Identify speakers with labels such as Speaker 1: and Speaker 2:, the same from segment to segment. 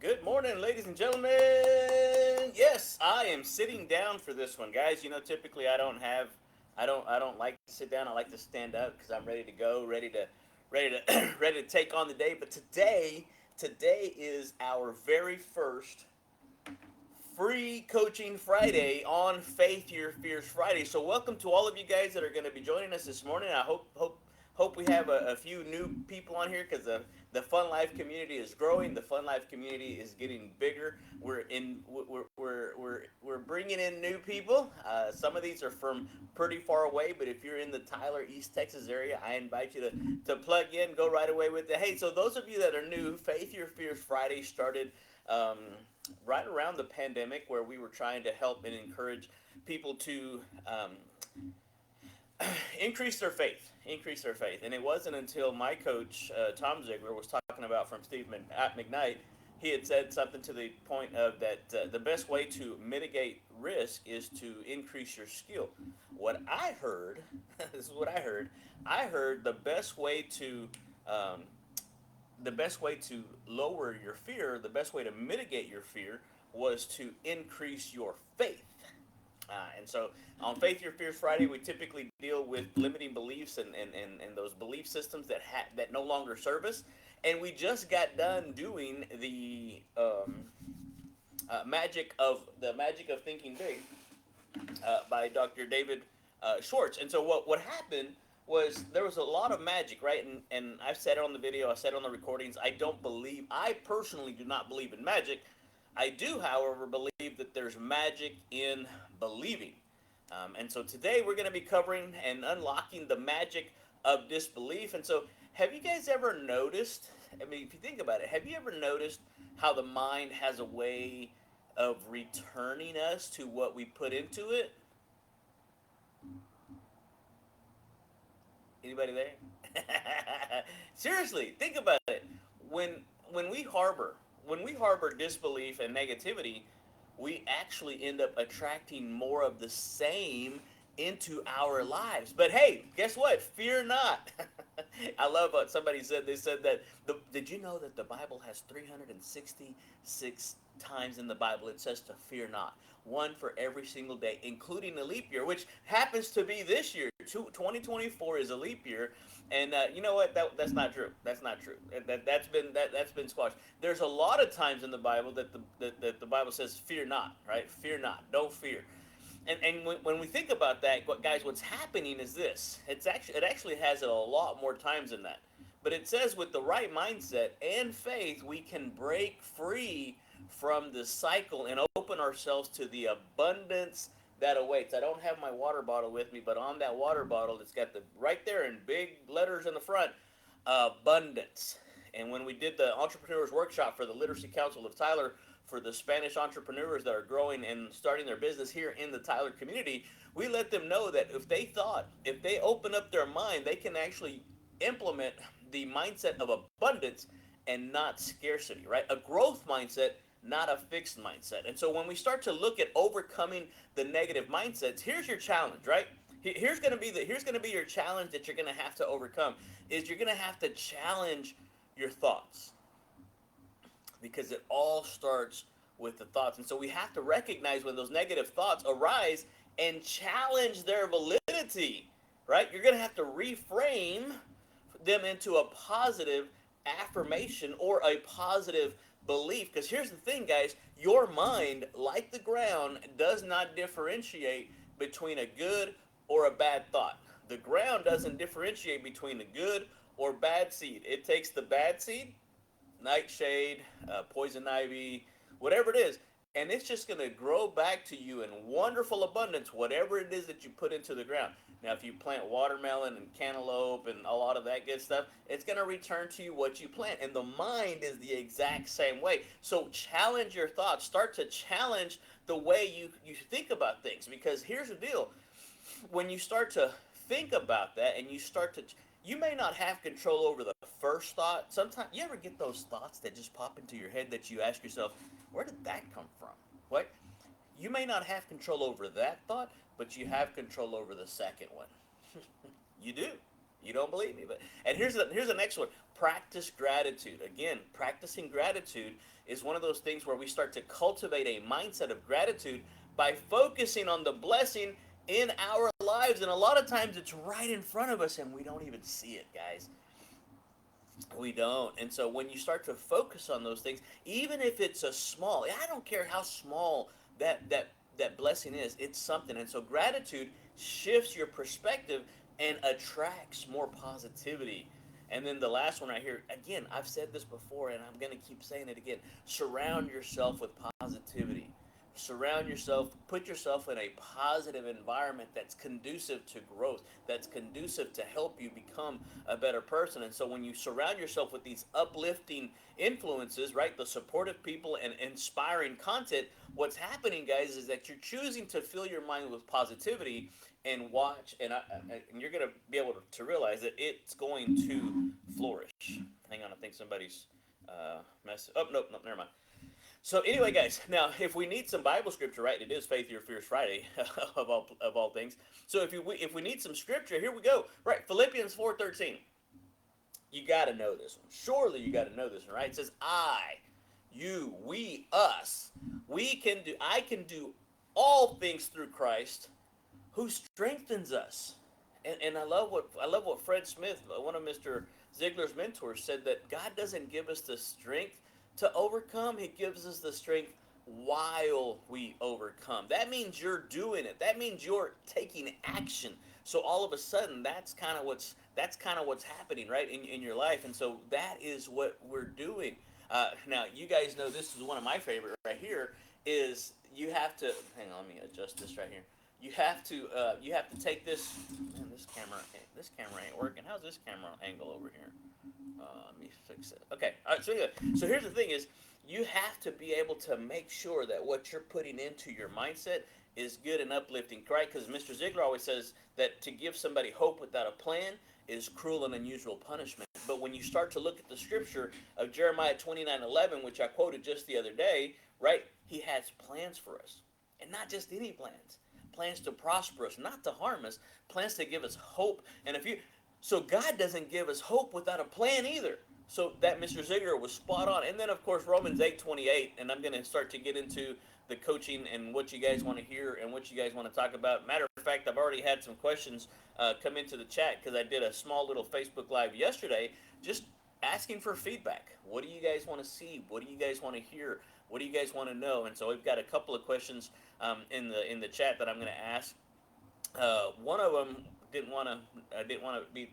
Speaker 1: Good morning, ladies and gentlemen. Yes, I am sitting down for this one, guys. Typically I don't like to sit down. I like to stand up because I'm ready to go, ready to take on the day. But today is our very first free coaching Friday on Faith Your Fears Friday. So welcome to all of you guys that are going to be joining us this morning. I hope we have a few new people on here because the Fun Life community is growing. The Fun Life community is getting bigger. We're bringing in new people. Some of these are from pretty far away, but if you're in the Tyler, East Texas area, I invite you to plug in, go right away with it. Hey, so those of you that are new, Faith Your Fears Friday started um, right around the pandemic, where we were trying to help and encourage people to increase their faith. And it wasn't until my coach, Tom Ziegler, was talking about from Steve McKnight. He had said something to the point of that the best way to mitigate risk is to increase your skill. What I heard, this is what I heard. I heard um, the best way to lower your fear, the best way to mitigate your fear, was to increase your faith. And so on Faith Your Fears Friday, we typically deal with limiting beliefs and those belief systems that no longer serve us. And we just got done doing the Magic of Thinking Big by Dr. David Schwartz. And so what happened was there was a lot of magic, right? And I've said it on the video, I said it on the recordings. I personally do not believe in magic. I do, however, believe that there's magic in believing. And so today we're going to be covering and unlocking the magic of disbelief. And so, have you guys ever noticed? I mean, if you think about it, have you ever noticed how the mind has a way of returning us to what we put into it? Anybody there? Seriously, think about it. When when we harbor when we harbor disbelief and negativity, we actually end up attracting more of the same into our lives. But hey, guess what? Fear not. I love what somebody said. They said that did you know that the Bible has 366 times in the Bible it says to fear not? One for every single day, including a leap year, which happens to be this year. 2024 is a leap year, and you know what? That's not true. That's not true. That's been squashed. There's a lot of times in the Bible that the Bible says, "Fear not." Right? Fear not. Don't fear. And when we think about that, guys, what's happening is this. It actually has it a lot more times than that. But it says with the right mindset and faith, we can break free from the cycle and open ourselves to the abundance that awaits. I don't have my water bottle with me, but on that water bottle, it's got the right there in big letters in the front, abundance. And when we did the entrepreneurs workshop for the Literacy Council of Tyler for the Spanish entrepreneurs that are growing and starting their business here in the Tyler community, we let them know that if they open up their mind, they can actually implement the mindset of abundance and not scarcity, right? A growth mindset, not a fixed mindset. And so when we start to look at overcoming the negative mindsets, here's your challenge, right? Here's going to be your challenge that you're going to have to overcome is you're going to have to challenge your thoughts, because it all starts with the thoughts. And so we have to recognize when those negative thoughts arise and challenge their validity, right? You're going to have to reframe them into a positive affirmation or a positive belief. Because here's the thing, guys, your mind, like the ground, does not differentiate between a good or a bad thought. The ground doesn't differentiate between a good or bad seed. It takes the bad seed, nightshade, poison ivy, whatever it is, and it's just going to grow back to you in wonderful abundance, whatever it is that you put into the ground. Now, if you plant watermelon and cantaloupe and a lot of that good stuff, it's going to return to you what you plant. And the mind is the exact same way. So challenge your thoughts. Start to challenge the way you think about things. Because here's the deal. When you start to think about that and you may not have control over the first thought. Sometimes you ever get those thoughts that just pop into your head that you ask yourself, where did that come from? What? You may not have control over that thought, but you have control over the second one. You do. You don't believe me, but and here's the next one. Practice gratitude. Again, practicing gratitude is one of those things where we start to cultivate a mindset of gratitude by focusing on the blessing in our lives, and a lot of times it's right in front of us and we don't even see it, guys. We don't. And so when you start to focus on those things, even if it's a small, I don't care how small that blessing is, it's something. And so gratitude shifts your perspective and attracts more positivity. And then the last one right here, again, I've said this before and I'm going to keep saying it again. Surround yourself with positivity. Surround yourself, put yourself in a positive environment that's conducive to growth, that's conducive to help you become a better person. And so when you surround yourself with these uplifting influences, right, the supportive people and inspiring content, what's happening, guys, is that you're choosing to fill your mind with positivity and watch, and you're going to be able to realize that it's going to flourish. Hang on, I think somebody's oh, nope, nope, never mind. So anyway, guys, now if we need some Bible scripture, right? It is Faith Your Fears Friday of all things. So if we need some scripture, here we go. Right, Philippians 4:13. You got to know this one. Surely you got to know this one, right? It says, "I, you, we, us, we can do. I can do all things through Christ, who strengthens us." And I love what Fred Smith, one of Mr. Ziegler's mentors, said, that God doesn't give us the strength to overcome. He gives us the strength while we overcome. That means you're doing it. That means you're taking action. So all of a sudden, that's kind of what's happening, right, in your life. And so that is what we're doing. Now, you guys know this is one of my favorite right here. Is you have to hang on. Let me adjust this right here. You have to take this. Man, this camera ain't working. How's this camera angle over here? Let me fix it. Okay. All right. So here's the thing: is you have to be able to make sure that what you're putting into your mindset is good and uplifting, right? Because Mr. Ziegler always says that to give somebody hope without a plan is cruel and unusual punishment. But when you start to look at the scripture of Jeremiah 29:11, which I quoted just the other day, right? He has plans for us, and not just any plans. Plans to prosper us, not to harm us. Plans to give us hope. And so God doesn't give us hope without a plan either. So that Mr. Ziegler was spot on. And then of course Romans 8:28, and I'm going to start to get into the coaching and what you guys want to hear and what you guys want to talk about. Matter of fact, I've already had some questions come into the chat because I did a small little Facebook Live yesterday, just asking for feedback. What do you guys want to see? What do you guys want to hear? What do you guys want to know? And so we've got a couple of questions in the chat that I'm going to ask. One of them didn't want to be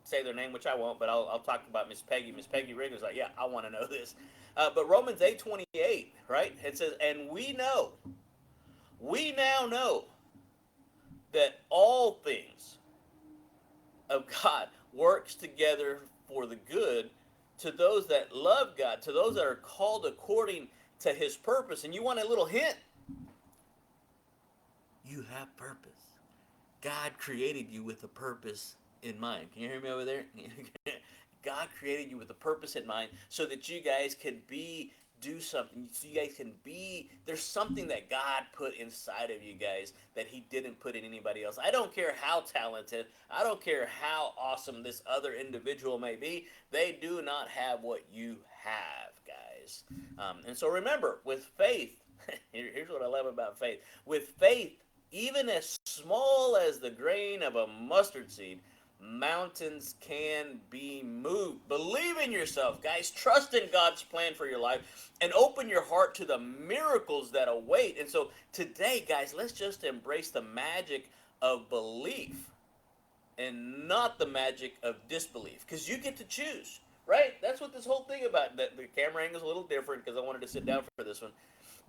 Speaker 1: say their name, which I won't, but I'll talk about Miss Peggy. Miss Peggy Rigg was like, yeah, I want to know this. But Romans 8:28, right? It says, and we now know that all things of God works together for the good to those that love God, to those that are called according to his purpose. And you want a little hint? You have purpose. God created you with a purpose in mind. Can you hear me over there? God created you with a purpose in mind so that you guys could do something. So you guys can there's something that God put inside of you guys that he didn't put in anybody else. I don't care how talented, I don't care how awesome this other individual may be, they do not have what you have, guys. And so remember, with faith, here's what I love about faith. With faith, even as small as the grain of a mustard seed, mountains can be moved. Believe in yourself, guys. Trust in God's plan for your life and open your heart to the miracles that await. And so today, guys, let's just embrace the magic of belief and not the magic of disbelief, because you get to choose, right? That's what this whole thing about. The camera angle is a little different because I wanted to sit down for this one.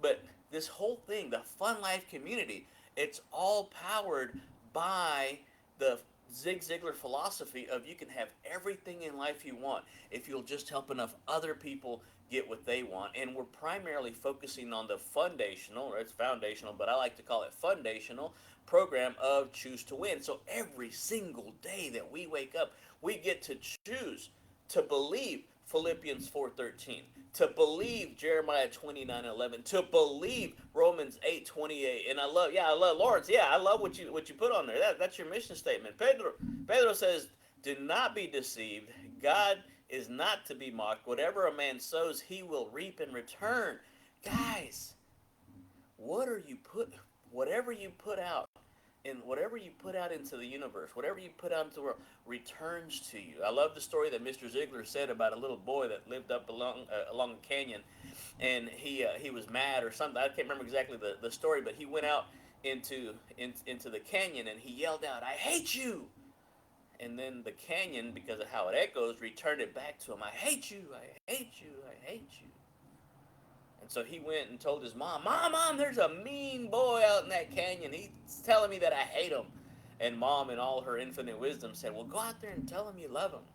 Speaker 1: But this whole thing, the Fun Life community, it's all powered by the Zig Ziglar philosophy of you can have everything in life you want if you'll just help enough other people get what they want. And we're primarily focusing on the foundational, or it's foundational, but I like to call it fundational program of Choose to Win. So every single day that we wake up, we get to choose to believe Philippians 4:13, to believe Jeremiah 29:11, to believe Romans 8:28. And I love Lawrence. Yeah, I love what you put on there. That's your mission statement. Pedro says, "Do not be deceived. God is not to be mocked. Whatever a man sows, he will reap in return." Guys, what are you put whatever you put out and whatever you put out into the universe, whatever you put out into the world, returns to you. I love the story that Mr. Ziegler said about a little boy that lived up along a canyon, and he was mad or something. I can't remember exactly the story, but he went out into the canyon and he yelled out, "I hate you!" And then the canyon, because of how it echoes, returned it back to him. "I hate you! I hate you! I hate you!" And so he went and told his mom, Mom, there's a mean boy out in that canyon. He's telling me that I hate him." And Mom, in all her infinite wisdom, said, "Well, go out there and tell him you love him."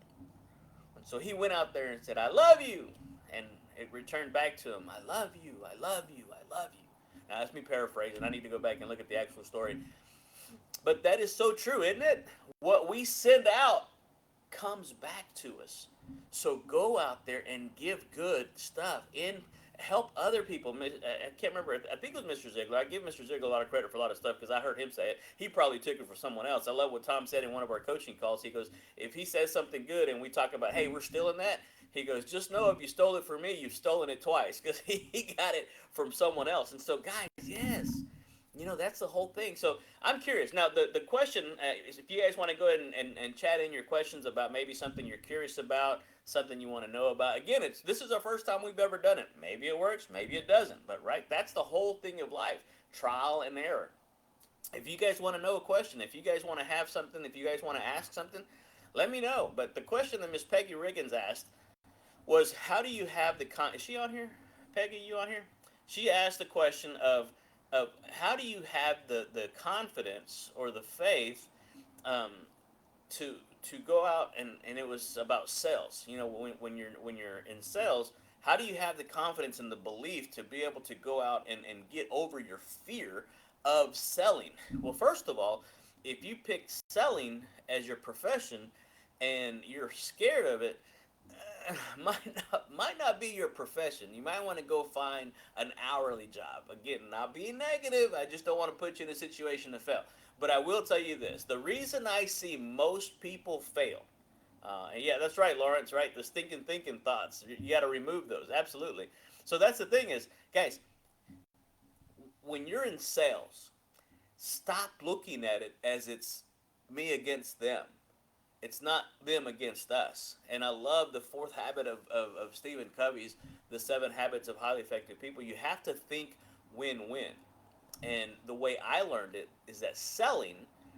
Speaker 1: And so he went out there and said, "I love you." And it returned back to him, "I love you, I love you, I love you." Now, that's me paraphrasing. I need to go back and look at the actual story. But that is so true, isn't it? What we send out comes back to us. So go out there and give good stuff in help other people. I can't remember. I think it was Mr. Ziegler. I give Mr. Ziegler a lot of credit for a lot of stuff because I heard him say it. He probably took it for someone else. I love what Tom said in one of our coaching calls. He goes, if he says something good and we talk about, hey, we're stealing that, he goes, just know if you stole it from me, you've stolen it twice, because he got it from someone else. And so, guys, yes. That's the whole thing. So I'm curious. Now, the question is, if you guys want to go ahead and chat in your questions about maybe something you're curious about, something you want to know about. Again, this is our first time we've ever done it. Maybe it works, maybe it doesn't. But, right, that's the whole thing of life, trial and error. If you guys want to know a question, if you guys want to have something, if you guys want to ask something, let me know. But the question that Miss Peggy Riggins asked was, how do you have is she on here? Peggy, you on here? She asked the question of how do you have the confidence or the faith um, to go out and it was about sales. When you're in sales, how do you have the confidence and the belief to be able to go out and get over your fear of selling? Well, first of all, if you pick selling as your profession and you're scared of it, might not be your profession. You might want to go find an hourly job. Again, not being negative, I just don't want to put you in a situation to fail. But I will tell you this: the reason I see most people fail, and yeah, that's right, Lawrence, right? The stinking thinking thoughts. You got to remove those. Absolutely. So that's the thing is, guys, when you're in sales, stop looking at it as it's me against them. It's not them against us. And I love the fourth habit of Stephen Covey's, the 7 habits of highly effective people. You have to think win-win. And the way I learned it is that selling,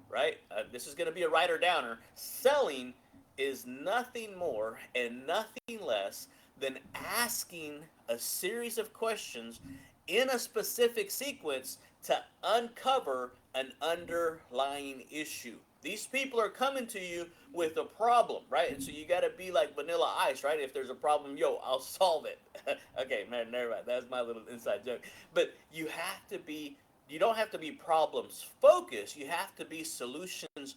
Speaker 1: right? This is going to be a writer downer. Selling is nothing more and nothing less than asking a series of questions in a specific sequence to uncover an underlying issue. These people are coming to you with a problem, right? And so you got to be like Vanilla Ice, right? If there's a problem, yo, I'll solve it. Okay, man, never mind. That's my little inside joke. But you don't have to be problems focused. You have to be solutions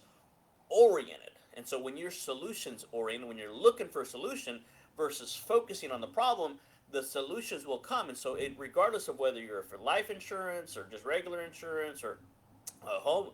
Speaker 1: oriented. And so when you're solutions oriented, when you're looking for a solution versus focusing on the problem, the solutions will come. And so regardless of whether you're for life insurance or just regular insurance or home,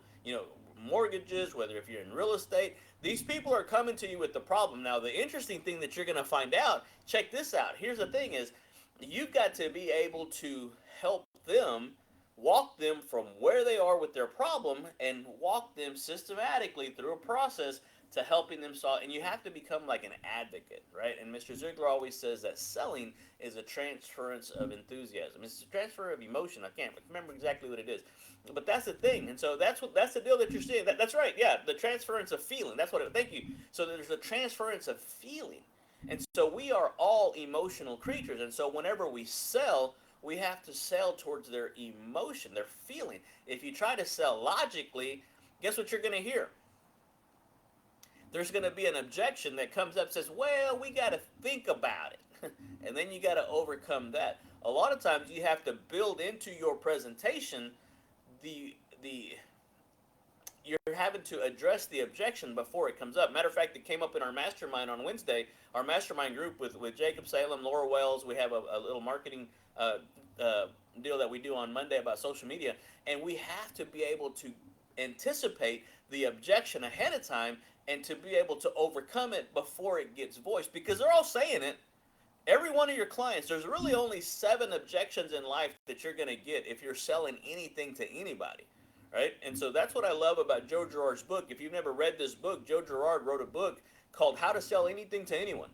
Speaker 1: mortgages, whether if you're in real estate, these people are coming to you with the problem. Now, the interesting thing that you're going to find out, check this out. Here's the thing is, you've got to be able to help them, walk them from where they are with their problem and walk them systematically through a process to helping them solve. And you have to become like an advocate, right? And Mr. Ziegler always says that selling is a transference of enthusiasm. It's a transfer of emotion. I can't remember exactly what it is, but that's the thing. And so that's the deal that you're seeing. That's right. Yeah, the transference of feeling. That's what it. Thank you. So there's a transference of feeling, and so we are all emotional creatures. And so whenever we sell, we have to sell towards their emotion, their feeling. If you try to sell logically, guess what you're going to hear? There's going to be an objection that comes up and says, well, we got to think about it. And then you got to overcome that. A lot of times you have to build into your presentation the you're having to address the objection before it comes up. Matter of fact, it came up in our mastermind on Wednesday, our mastermind group with Jacob Salem, Laura Wells. We have a little marketing uh, uh, deal that we do on Monday about social media, and we have to be able to anticipate the objection ahead of time and to be able to overcome it before it gets voiced, because they're all saying it. Every one of your clients, there's really only 7 objections in life that you're going to get if you're selling anything to anybody, right? And so that's what I love about Joe Girard's book. If you've never read this book, Joe Girard wrote a book called How to Sell Anything to Anyone.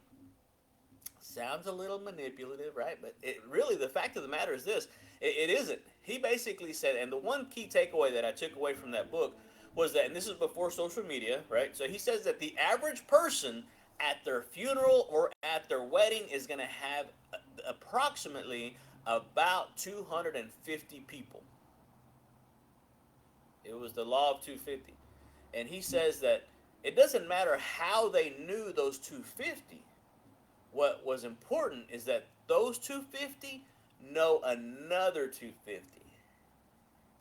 Speaker 1: Sounds a little manipulative, right? But it really, the fact of the matter is this: it isn't. He basically said, and the one key takeaway that I took away from that book was that, and this is before social media, right? So he says that the average person at their funeral or at their wedding is going to have approximately about 250 people. It was the law of 250. And he says that it doesn't matter how they knew those 250. What was important is that those 250 know another 250.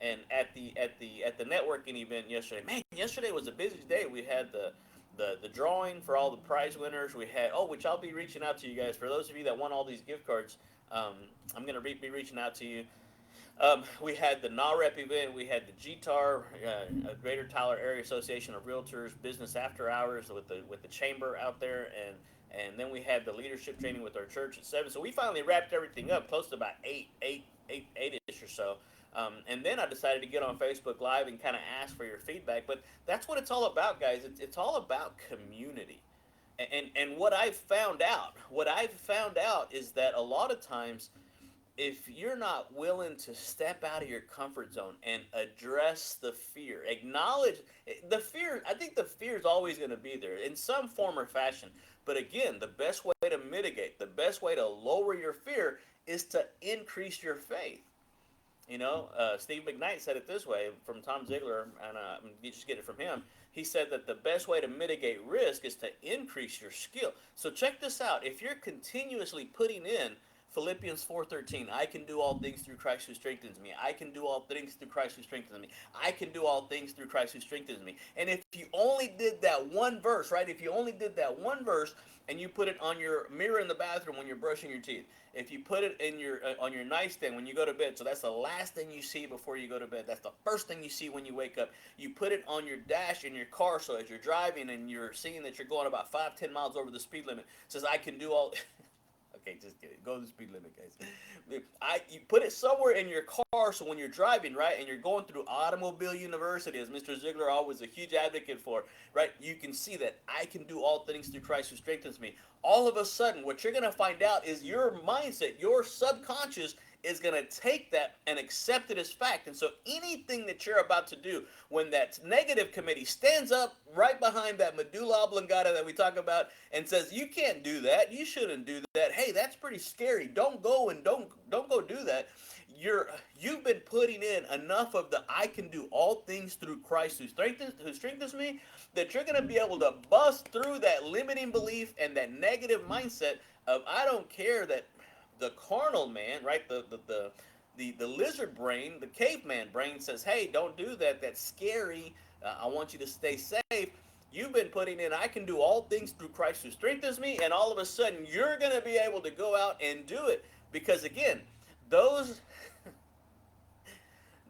Speaker 1: And at the networking event yesterday, man, yesterday was a busy day. We had the drawing for all the prize winners. We had, which I'll be reaching out to you guys. For those of you that want all these gift cards, I'm going to be reaching out to you. We had the NAREP event. We had the GTAR, Greater Tyler Area Association of Realtors Business After Hours with the chamber out there, and then we had the leadership training with our church at 7. So we finally wrapped everything up, close to about 8-ish or so. And then I decided to get on Facebook Live and kind of ask for your feedback. But that's what it's all about, guys. It's all about community. And what I've found out is that a lot of times, if you're not willing to step out of your comfort zone and address the fear, acknowledge the fear, I think the fear is always going to be there in some form or fashion. But again, the best way to mitigate, the best way to lower your fear is to increase your faith. Steve McKnight said it this way from Tom Ziegler, and you just get it from him. He said that the best way to mitigate risk is to increase your skill. So check this out. If you're continuously putting in Philippians 4:13, I can do all things through Christ who strengthens me. I can do all things through Christ who strengthens me. I can do all things through Christ who strengthens me. And if you only did that one verse, right? If you only did that one verse and you put it on your mirror in the bathroom when you're brushing your teeth, if you put it in your on your nightstand when you go to bed, so that's the last thing you see before you go to bed. That's the first thing you see when you wake up. You put it on your dash in your car, so as you're driving and you're seeing that you're going about 5-10 miles over the speed limit, it says I can do all. Okay, just kidding. Go to the speed limit, guys. You put it somewhere in your car, so when you're driving, right, and you're going through Automobile University, as Mr. Ziegler always a huge advocate for, right, you can see that I can do all things through Christ who strengthens me. All of a sudden, what you're going to find out is your mindset, your subconscious is going to take that and accept it as fact. And so anything that you're about to do, when that negative committee stands up right behind that medulla oblongata that we talk about and says, you can't do that, you shouldn't do that, hey, that's pretty scary, don't go and don't go do that. You've been putting in enough of the I can do all things through Christ who strengthens me, that you're going to be able to bust through that limiting belief and that negative mindset of I don't care that the carnal man, right, the lizard brain, the caveman brain says, hey, don't do that, that's scary, I want you to stay safe. You've been putting in, I can do all things through Christ who strengthens me, and all of a sudden you're going to be able to go out and do it. Because again, those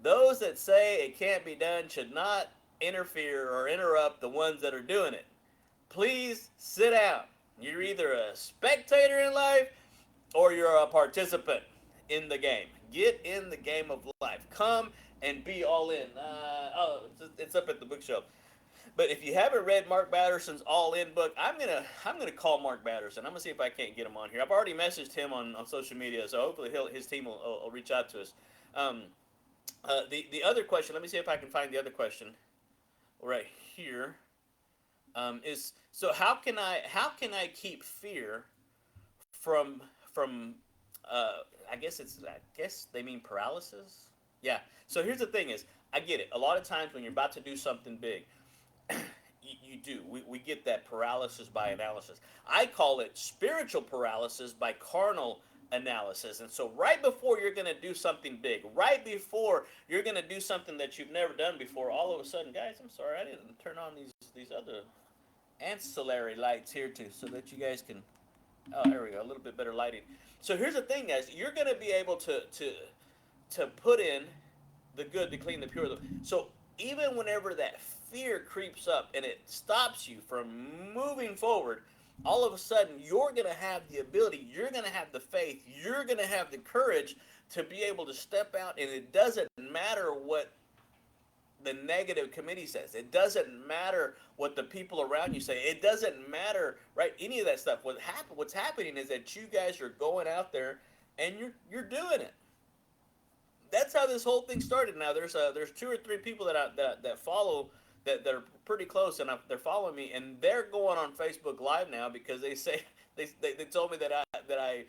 Speaker 1: that say it can't be done should not interfere or interrupt the ones that are doing it. Please sit down. You're either a spectator in life or you're a participant in the game. Get in the game of life. Come and be all in. It's up at the bookshelf. But if you haven't read Mark Batterson's All In book, I'm gonna call Mark Batterson. I'm gonna see if I can't get him on here. I've already messaged him on social media, so hopefully his team will reach out to us. The other question. Let me see if I can find the other question right here. Is so how can I keep fear from I guess they mean paralysis. Yeah. So here's the thing: is I get it. A lot of times when you're about to do something big, you do. We get that paralysis by analysis. I call it spiritual paralysis by carnal analysis. And so right before you're going to do something big, right before you're going to do something that you've never done before, all of a sudden, guys, I'm sorry, I didn't turn on these other ancillary lights here too, so that you guys can. Oh, there we go, a little bit better lighting. So here's the thing, guys. You're going to be able to put in the good, the clean, the pure. So even whenever that fear creeps up and it stops you from moving forward, all of a sudden you're going to have the ability, you're going to have the faith, you're going to have the courage to be able to step out, and it doesn't matter what the negative committee says. It doesn't matter what the people around you say. It doesn't matter, right? Any of that stuff. What's happening is that you guys are going out there and you're doing it. That's how this whole thing started. Now there's two or three people that follow that are pretty close, and they're following me, and they're going on Facebook Live now because they say they told me that I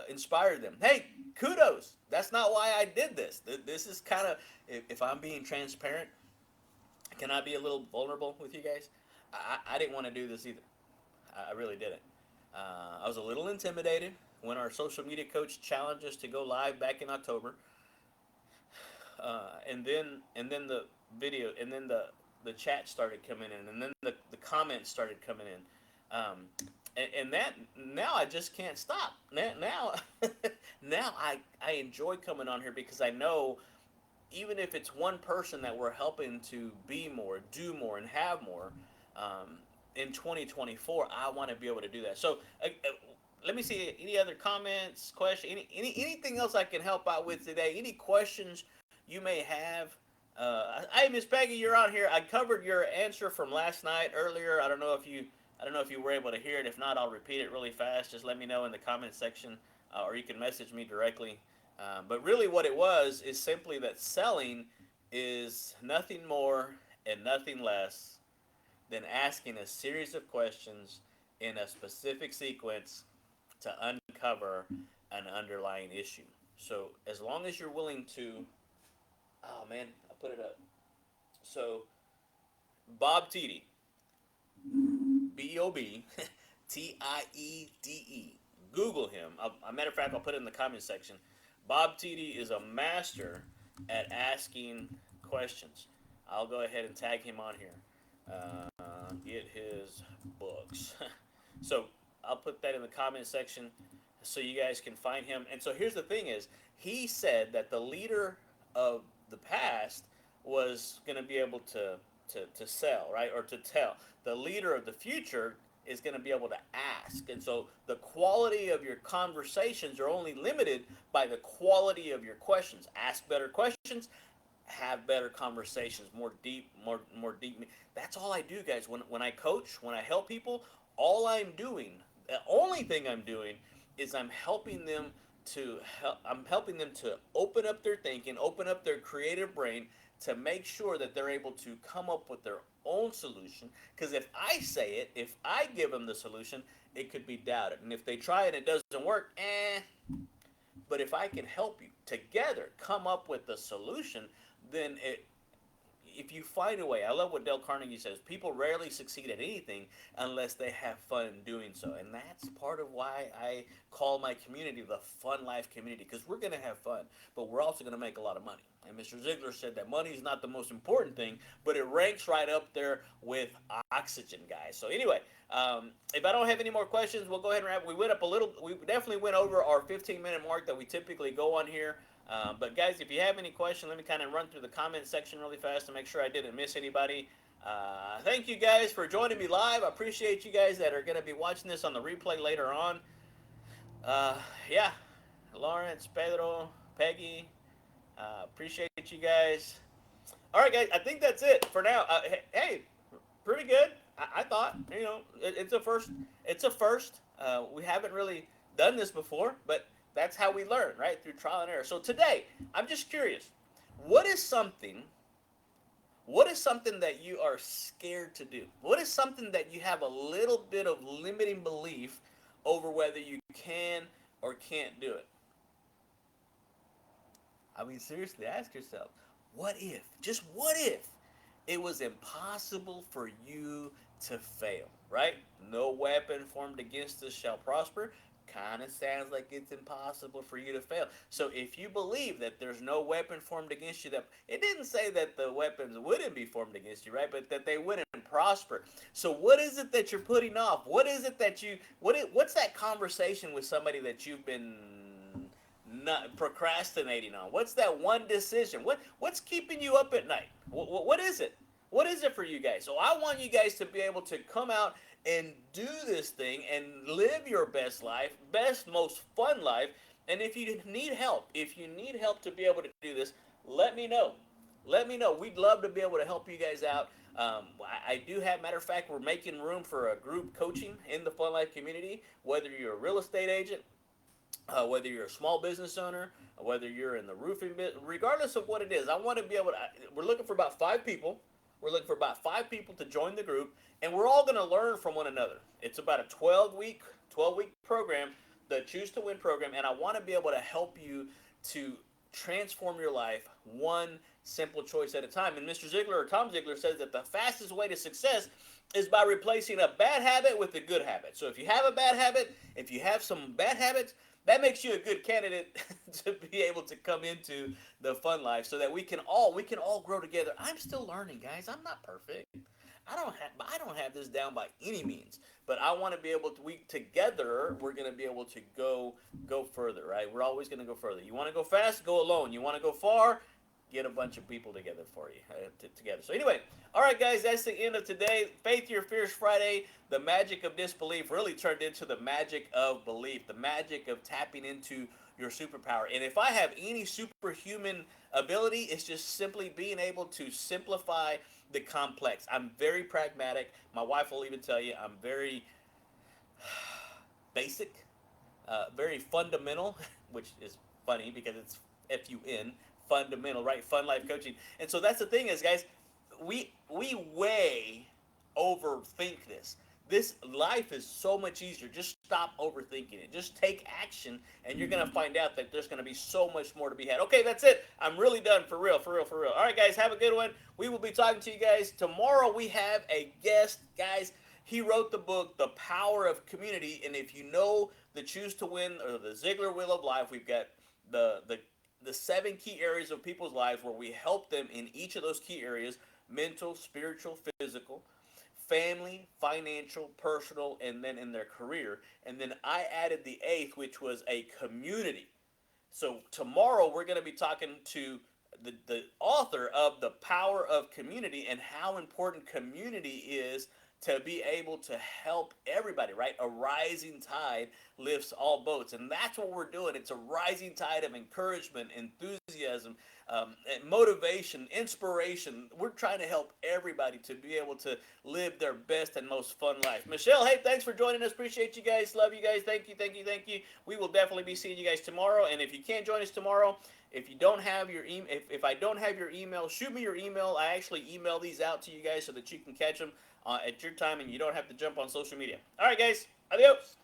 Speaker 1: inspired them. Hey, kudos. That's not why I did this. This is kind of, if I'm being transparent, can I be a little vulnerable with you guys? I didn't want to do this either. I really didn't. I was a little intimidated when our social media coach challenged us to go live back in October. And then the video, and then the chat started coming in, and then the comments started coming in, and that now I just can't stop. Now now I enjoy coming on here because I know even if it's one person that we're helping to be more, do more, and have more, in 2024, I want to be able to do that. So let me see any other comments, questions, anything else I can help out with today. Any questions you may have. Hey, Miss Peggy, you're on here. I covered your answer from last night earlier. I don't know if you were able to hear it. If not, I'll repeat it really fast. Just let me know in the comment section, or you can message me directly. But really, what it was is simply that selling is nothing more and nothing less than asking a series of questions in a specific sequence to uncover an underlying issue. So as long as you're willing to, oh man, I put it up. So Bob Tiede, B-O-B Tiede. Google him. A matter of fact, I'll put it in the comment section. Bob Tiede is a master at asking questions. I'll go ahead and tag him on here. Get his books. So I'll put that in the comment section so you guys can find him. And so here's the thing is, he said that the leader of the past was going to be able to sell, right, or to tell. The leader of the future is going to be able to ask. And so the quality of your conversations are only limited by the quality of your questions. Ask better questions, have better conversations, more deep. That's all I do, guys. When I coach, when I help people, all I'm doing, the only thing I'm doing is I'm helping them to open up their thinking, open up their creative brain to make sure that they're able to come up with their own solution. Because if I say it, if I give them the solution, it could be doubted. And if they try it and it doesn't work, But if I can help you together come up with the solution, then if you find a way, I love what Dale Carnegie says, people rarely succeed at anything unless they have fun doing so. And that's part of why I call my community the Fun Life community, because we're going to have fun, but we're also going to make a lot of money. And Mr. Ziegler said that money is not the most important thing, but it ranks right up there with oxygen, guys. So anyway, if I don't have any more questions, we'll go ahead and wrap. We went up a little, we definitely went over our 15-minute mark that we typically go on here. But guys, if you have any questions, let me kind of run through the comment section really fast to make sure I didn't miss anybody. Thank you guys for joining me live. I appreciate you guys that are going to be watching this on the replay later on. Yeah, Lawrence, Pedro, Peggy, appreciate you guys. All right, guys, I think that's it for now. Hey, pretty good. I thought, it's a first. It's a first. We haven't really done this before, but that's how we learn, right? Through trial and error. So today, I'm just curious, what is something that you are scared to do? What is something that you have a little bit of limiting belief over whether you can or can't do it? I mean, seriously, ask yourself, what if, just what if, it was impossible for you to fail, right? No weapon formed against us shall prosper. kind of sounds like it's impossible for you to fail. So if you believe that there's no weapon formed against you, that it didn't say that the weapons wouldn't be formed against you, right? But that they wouldn't prosper. So what is it that you're putting off? What is it that what's that conversation with somebody that you've been not procrastinating on? What's that one decision? What's keeping you up at night? What is it? What is it for you guys? So I want you guys to be able to come out and do this thing and live your best life, best, most fun life. And if you need help to be able to do this, let me know. Let me know. We'd love to be able to help you guys out. I do have, matter of fact, we're making room for a group coaching in the Fun Life community, whether you're a real estate agent, whether you're a small business owner, whether you're in the roofing business, regardless of what it is. I want to be able to, we're looking for about 5 people. We're looking for about 5 people to join the group, and we're all going to learn from one another. It's about a 12-week program, the Choose to Win program, and I want to be able to help you to transform your life one simple choice at a time. And Mr. Ziegler, or Tom Ziegler, says that the fastest way to success is by replacing a bad habit with a good habit. So if you have a bad habit, if you have some bad habits, that makes you a good candidate to be able to come into the Fun Life, so that we can all grow together. I'm still learning, guys. I'm not perfect. I don't have this down by any means, but I want to be able to. We're going to be able to go further, right? We're always going to go further. You want to go fast, go alone. You want to go far, get a bunch of people together for you together. So anyway, all right, guys, that's the end of today. Faith Your Fears Friday. The magic of disbelief really turned into the magic of belief, the magic of tapping into your superpower. And if I have any superhuman ability, it's just simply being able to simplify the complex. I'm very pragmatic. My wife will even tell you I'm very basic, very fundamental, which is funny because it's FUN, fundamental, right? Fun Life Coaching. And so that's the thing is, guys, we way overthink this. This life is so much easier. Just stop overthinking it. Just take action, and you're going to find out that there's going to be so much more to be had. Okay, that's it. I'm really done. For real. All right, guys, have a good one. We will be talking to you guys. Tomorrow we have a guest. Guys, he wrote the book, The Power of Community, and if you know the Choose to Win or the Ziegler Wheel of Life, we've got the 7 key areas of people's lives where we help them in each of those key areas: mental, spiritual, physical, family, financial, personal, and then in their career. And then I added the 8th, which was a community. So tomorrow we're going to be talking to the author of The Power of Community and how important community is to be able to help everybody, right? A rising tide lifts all boats. And that's what we're doing. It's a rising tide of encouragement, enthusiasm, motivation, inspiration. We're trying to help everybody to be able to live their best and most fun life. Michelle, hey, thanks for joining us. Appreciate you guys. Love you guys. Thank you. We will definitely be seeing you guys tomorrow. And if you can't join us tomorrow, if you don't have your email, if I don't have your email, shoot me your email. I actually email these out to you guys so that you can catch them at your time and you don't have to jump on social media. All right, guys. Adios.